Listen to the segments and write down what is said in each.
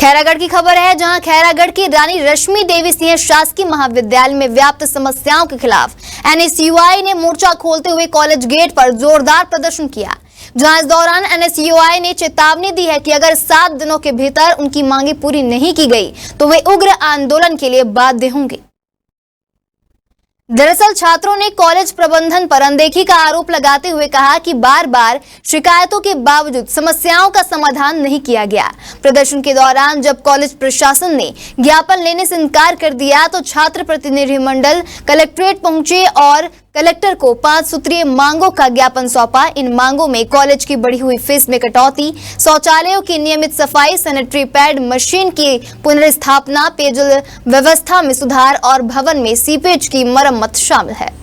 खैरागढ़ की खबर है, जहां खैरागढ़ की रानी रश्मि देवी सिंह शासकीय महाविद्यालय में व्याप्त समस्याओं के खिलाफ एनएसयूआई ने मोर्चा खोलते हुए कॉलेज गेट पर जोरदार प्रदर्शन किया। जहां इस दौरान एनएसयूआई ने चेतावनी दी है कि अगर 7 दिनों के भीतर उनकी मांगे पूरी नहीं की गई तो वे उग्र आंदोलन के लिए बाध्य होंगे। दरअसल छात्रों ने कॉलेज प्रबंधन पर अनदेखी का आरोप लगाते हुए कहा कि बार बार शिकायतों के बावजूद समस्याओं का समाधान नहीं किया गया। प्रदर्शन के दौरान जब कॉलेज प्रशासन ने ज्ञापन लेने से इनकार कर दिया तो छात्र प्रतिनिधिमंडल कलेक्ट्रेट पहुंचे और कलेक्टर को 5 सूत्रीय मांगों का ज्ञापन सौंपा। इन मांगों में कॉलेज की बढ़ी हुई फीस में कटौती, शौचालयों की नियमित सफाई, सैनिटरी पैड मशीन की पुनर्स्थापना, पेयजल व्यवस्था में सुधार और भवन में सीपेज की मरम्मत शामिल है।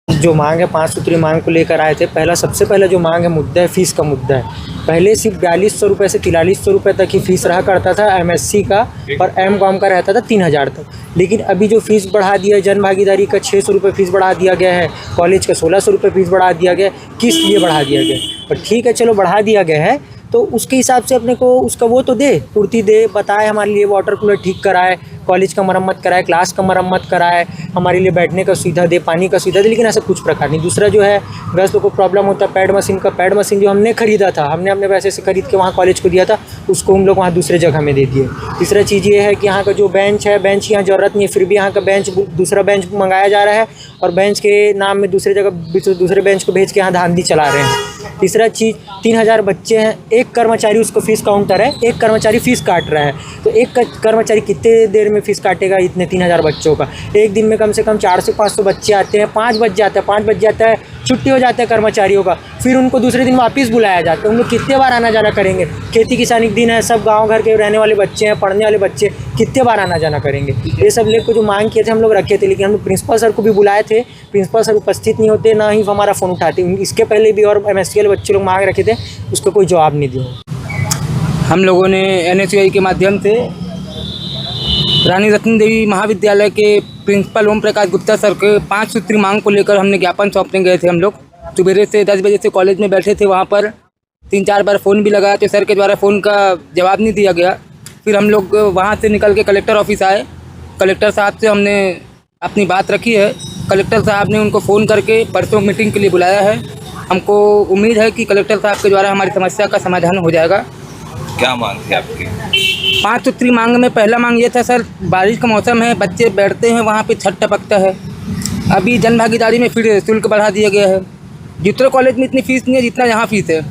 जो मांग है 5 सूत्री मांग को लेकर आए थे। सबसे पहला जो मांग है मुद्दा है फीस का मुद्दा है। पहले सिर्फ 4200 रुपये से 4300 रुपये तक ही फीस रहा करता था एमएससी का, और एमकॉम का रहता था 3000 तक। लेकिन अभी जो फीस बढ़ा दिया है, जन भागीदारी का 600 रुपये फीस बढ़ा दिया गया है, कॉलेज का 1600 रुपये फीस बढ़ा दिया गया है। किस लिए बढ़ा दिया गया है? पर ठीक है, चलो बढ़ा दिया गया है तो उसके हिसाब से अपने को उसका वो तो दे, पूर्ति दे, बताए हमारे लिए वाटर कूलर ठीक कराए, कॉलेज का मरम्मत कराए, क्लास का मरम्मत कराए, हमारे लिए बैठने का सुविधा दे, पानी का सुविधा दे। लेकिन ऐसा कुछ प्रकार नहीं। दूसरा जो है ग्रस्तों को प्रॉब्लम होता है पैड मशीन का। पैड मशीन जो हमने खरीदा था, हमने अपने पैसे से खरीद के वहाँ कॉलेज को दिया था, उसको हम लोग वहाँ दूसरे जगह में दे दिए। तीसरा चीज़ ये है कि यहाँ का जो बेंच है, बेंच की यहाँ ज़रूरत नहीं है, फिर भी यहाँ का बेंच दूसरा बेंच मंगाया जा रहा है और बेंच के नाम में दूसरे जगह दूसरे बेंच को भेज के यहाँ धांधली चला रहे हैं। तीसरा चीज़ 3000 बच्चे हैं, एक कर्मचारी उसको फीस काउंटर है, एक कर्मचारी फीस काट रहा है। तो एक कर्मचारी कितने देर में फीस काटेगा इतने 3000 बच्चों का? एक दिन में कम से कम 400 500 बच्चे आते हैं, 5 बज जाता है, छुट्टी हो जाता है कर्मचारियों का, फिर उनको दूसरे दिन वापस बुलाया जाता है। उन लोग कितने बार आना जाना करेंगे? खेती किसानी दिन है, सब गाँव घर के रहने वाले बच्चे हैं, पढ़ने वाले बच्चे कितने बार आना जाना करेंगे? ये सब लेकर जो मांग किए थे हम लोग रखे थे, लेकिन हम लोग प्रिंसिपल सर को भी बुलाए थे, प्रिंसिपल सर उपस्थित नहीं होते, ना ही हमारा फ़ोन उठाते। इसके पहले भी और एमएससी वाले बच्चे लोग मांग रखे थे, उसको कोई जवाब नहीं दिया। हम लोगों ने एनएसयूआई के माध्यम से रानी रश्मि देवी महाविद्यालय के प्रिंसिपल ओम प्रकाश गुप्ता सर के 5 सूत्री मांग को लेकर हमने ज्ञापन सौंपने गए थे। हम लोग सुबह से 10 बजे से कॉलेज में बैठे थे। वहाँ पर 3-4 बार फ़ोन भी लगाया तो सर के द्वारा फ़ोन का जवाब नहीं दिया गया। फिर हम लोग वहाँ से निकल के कलेक्टर ऑफिस आए। कलेक्टर साहब से हमने अपनी बात रखी है। कलेक्टर साहब ने उनको फ़ोन करके परसों मीटिंग के लिए बुलाया है। हमको उम्मीद है कि कलेक्टर साहब के द्वारा हमारी समस्या का समाधान हो जाएगा। क्या मांग थी आपकी? 5 सूत्री मांग में पहला मांग ये था सर, बारिश का मौसम है, बच्चे बैठते हैं वहाँ पे छत टपकता है। अभी जन भागीदारी में फिर शुल्क बढ़ा दिया गया है। दूसरे कॉलेज में इतनी फीस नहीं है जितना यहाँ फीस है।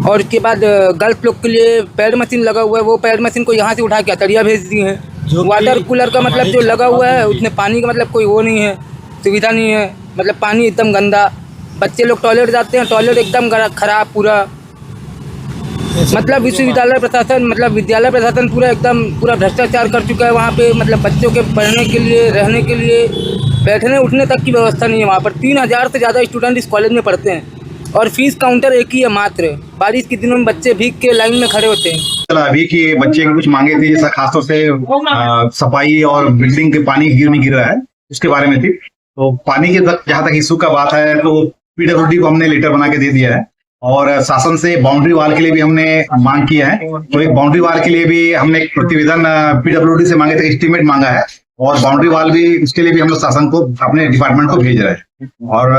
और उसके बाद गर्ल्स लोग के लिए पैड मशीन लगा हुआ है, वो पैड मशीन को यहाँ से उठा के अतरिया भेज दिए हैं। वाटर कूलर का मतलब जो लगा हुआ है उसमें पानी का मतलब कोई वो नहीं है, सुविधा नहीं है, मतलब पानी एकदम गंदा। बच्चे लोग टॉयलेट जाते हैं, टॉयलेट एकदम खराब पूरा। मतलब विश्वविद्यालय प्रशासन विद्यालय प्रशासन पूरा भ्रष्टाचार कर चुका है वहाँ पे। मतलब बच्चों के पढ़ने के लिए, रहने के लिए, बैठने उठने तक की व्यवस्था नहीं है वहाँ पर। 3000 से ज़्यादा स्टूडेंट इस कॉलेज में पढ़ते हैं और फीस काउंटर एक ही है मात्र। बारिश के दिनों में बच्चे भीग के लाइन में खड़े होते हैं। अभी की बच्चे की कुछ मांगे थी, जैसा खासतौर से सफाई और बिल्डिंग के पानी नहीं गिर रहा है, उसके बारे में थी। तो पानी के जहाँ तक इशू का बात है तो पीडब्ल्यूडी को हमने लेटर बना के दे दिया है और शासन से बाउंड्री वाल के लिए भी हमने मांग किया है। तो एक बाउंड्री वाल के लिए भी हमने प्रतिवेदन पीडब्ल्यूडी से मांगे थे, एस्टीमेट मांगा है, और बाउंड्री वाल भी उसके लिए भी हम लोग शासन को, अपने डिपार्टमेंट को भेज रहे हैं। और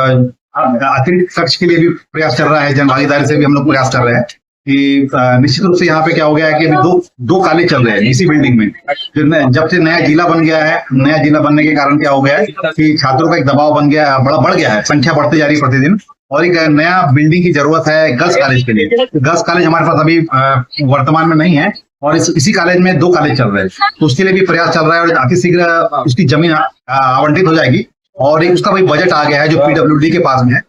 अतिरिक्त खर्च के लिए भी प्रयास चल रहा है, जन भागीदारी से भी हम लोग प्रयास कर रहे हैं कि निश्चित रूप से यहाँ पे क्या हो गया है कि अभी दो कॉलेज चल रहे हैं इसी बिल्डिंग में। जब से नया जिला बन गया है, नया जिला बनने के कारण क्या हो गया है कि छात्रों का एक दबाव बढ़ गया है, संख्या बढ़ती जा रही है प्रतिदिन, और एक नया बिल्डिंग की जरूरत है गर्ल्स कॉलेज के लिए। गर्ल्स कॉलेज हमारे पास अभी वर्तमान में नहीं है और इसी कॉलेज में 2 कॉलेज चल रहे हैं, तो उसके लिए भी प्रयास चल रहा है और अतिशीघ्र उसकी जमीन आवंटित हो जाएगी। और एक उसका भी बजट आ गया है जो पीडब्ल्यूडी के पास में है,